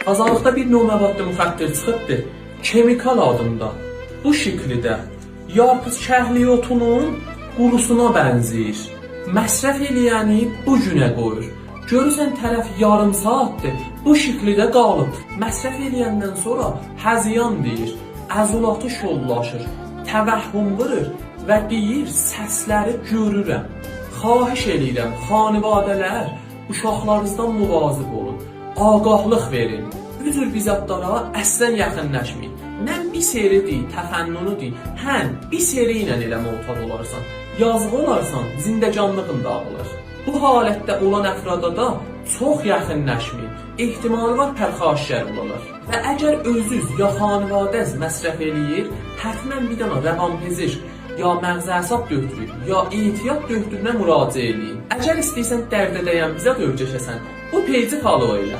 Azalıqda bir növ məvaddə müxəddər çıxıbdır, kemikal adında. Bu şəkildə yarpız kəhli otunun qurusuna bənzəyir. Məsrəf eləyəni bu günə qoyur. Görürsən tərəf yarım saatdır, bu şəkildə qalıb. Məsrəf eləyəndən sonra həziyan deyir, əzulatı şollaşır, təvəhhüm qırır və deyir, səsləri görürəm. Xahiş eləyirəm, xanivadələr, uşaqlarınızdan müvazib olun, ağahlıq verin. Bu cür bizatlara əslən yaxınlaşmayın. Nə bir seridir, təfənnünüdür, bir seri ilə elə muhtad olarsan, yazıq olarsan, zindəcanlığın dağılır. Bu halətdə olan əfrada da çox yaxınlaşmayın. Ehtimalı var pərxaşər olarlar. Və əgər özünüz ya xanivadəz məsrəf eləyir, həttəmən bir dana rəvanpezir, ya məğzi əsab döktürür, ya ehtiyat döktürünə müraciə eləyin. Əgər istəyirsən dərdə dəyən bizə dövcəşəsən, bu peyci follow elə.